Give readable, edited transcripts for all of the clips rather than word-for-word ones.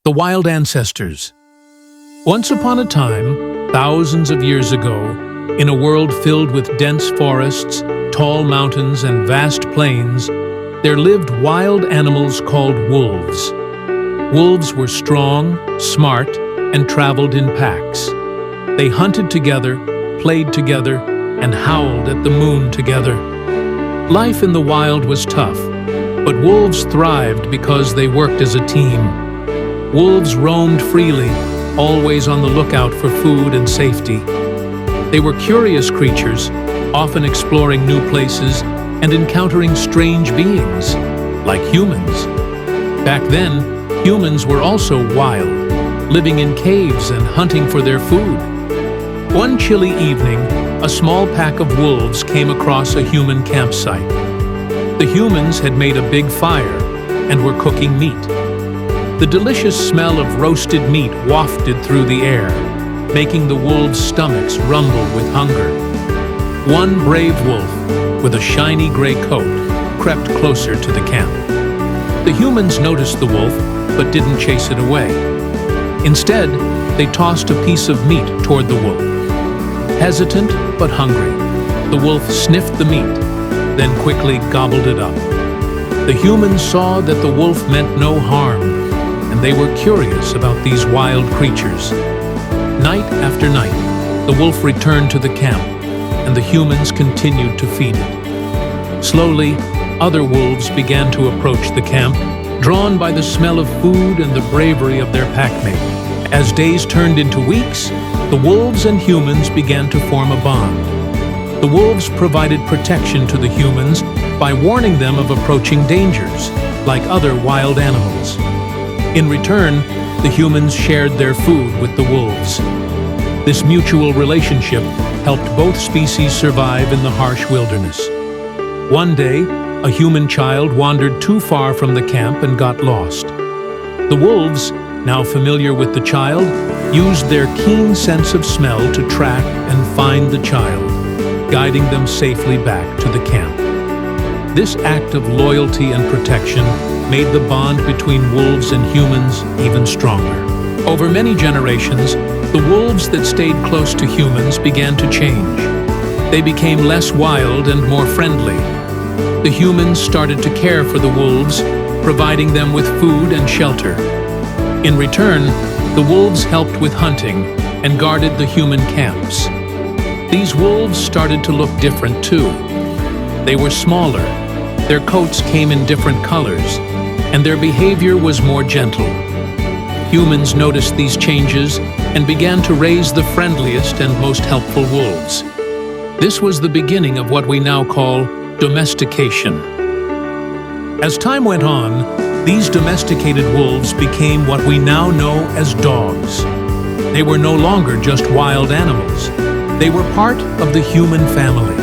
The Wild Ancestors. Once upon a time, thousands of years ago, in a world filled with dense forests, tall mountains, and vast plains, there lived wild animals called wolves. Wolves were strong, smart, and traveled in packs. They hunted together, played together, and howled at the moon together. Life in the wild was tough, but wolves thrived because they worked as a team. Wolves roamed freely, always on the lookout for food and safety. They were curious creatures, often exploring new places and encountering strange beings, like humans. Back then, humans were also wild, living in caves and hunting for their food. One chilly evening, a small pack of wolves came across a human campsite. The humans had made a big fire and were cooking meat. The delicious smell of roasted meat wafted through the air, making the wolves' stomachs rumble with hunger. One brave wolf, with a shiny gray coat, crept closer to the camp. The humans noticed the wolf, but didn't chase it away. Instead, they tossed a piece of meat toward the wolf. Hesitant but hungry, the wolf sniffed the meat, then quickly gobbled it up. The humans saw that the wolf meant no harm, and they were curious about these wild creatures. Night after night, the wolf returned to the camp, and the humans continued to feed it. Slowly, other wolves began to approach the camp, drawn by the smell of food and the bravery of their packmate. As days turned into weeks, the wolves and humans began to form a bond. The wolves provided protection to the humans by warning them of approaching dangers, like other wild animals. In return, the humans shared their food with the wolves. This mutual relationship helped both species survive in the harsh wilderness. One day, a human child wandered too far from the camp and got lost. The wolves, now familiar with the child, used their keen sense of smell to track and find the child, guiding them safely back to the camp. This act of loyalty and protection made the bond between wolves and humans even stronger. Over many generations, the wolves that stayed close to humans began to change. They became less wild and more friendly. The humans started to care for the wolves, providing them with food and shelter. In return, the wolves helped with hunting and guarded the human camps. These wolves started to look different too. They were smaller, their coats came in different colors, and their behavior was more gentle. Humans noticed these changes and began to raise the friendliest and most helpful wolves. This was the beginning of what we now call domestication. As time went on, these domesticated wolves became what we now know as dogs. They were no longer just wild animals. They were part of the human family.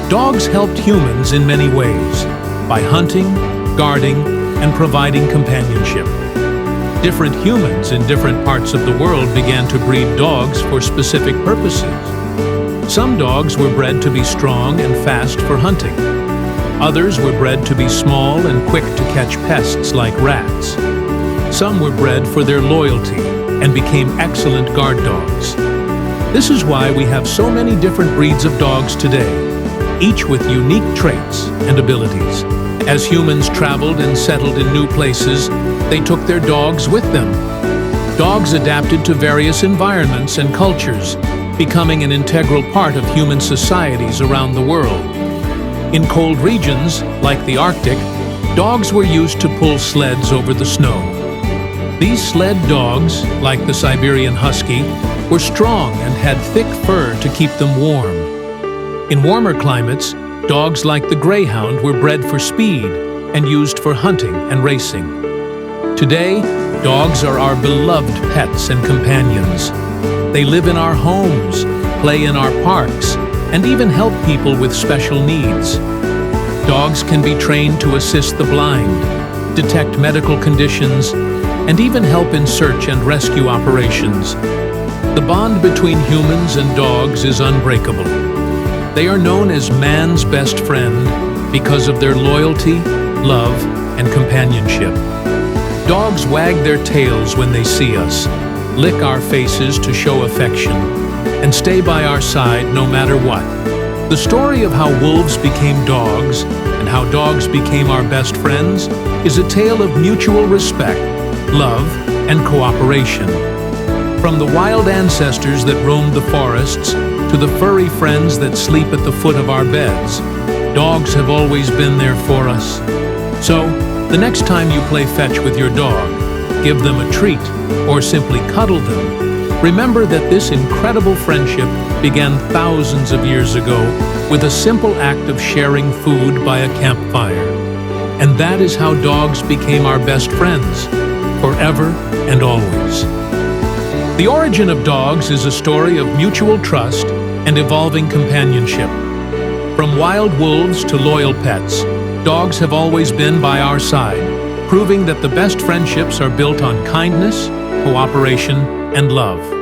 Dogs helped humans in many ways, by hunting, guarding, and providing companionship. Different humans in different parts of the world began to breed dogs for specific purposes. Some dogs were bred to be strong and fast for hunting. Others were bred to be small and quick to catch pests like rats. Some were bred for their loyalty and became excellent guard dogs. This is why we have so many different breeds of dogs today, each with unique traits and abilities. As humans traveled and settled in new places, they took their dogs with them. Dogs adapted to various environments and cultures, becoming an integral part of human societies around the world. In cold regions, like the Arctic, dogs were used to pull sleds over the snow. These sled dogs, like the Siberian Husky, were strong and had thick fur to keep them warm. In warmer climates, dogs like the greyhound were bred for speed and used for hunting and racing. Today, dogs are our beloved pets and companions. They live in our homes, play in our parks, and even help people with special needs. Dogs can be trained to assist the blind, detect medical conditions, and even help in search and rescue operations. The bond between humans and dogs is unbreakable. They are known as man's best friend because of their loyalty, love, and companionship. Dogs wag their tails when they see us, lick our faces to show affection, and stay by our side no matter what. The story of how wolves became dogs and how dogs became our best friends is a tale of mutual respect, love, and cooperation. From the wild ancestors that roamed the forests to the furry friends that sleep at the foot of our beds, dogs have always been there for us. So, the next time you play fetch with your dog, give them a treat, or simply cuddle them, remember that this incredible friendship began thousands of years ago with a simple act of sharing food by a campfire. And that is how dogs became our best friends, forever and always. The origin of dogs is a story of mutual trust and evolving companionship. From wild wolves to loyal pets, dogs have always been by our side, proving that the best friendships are built on kindness, cooperation, and love.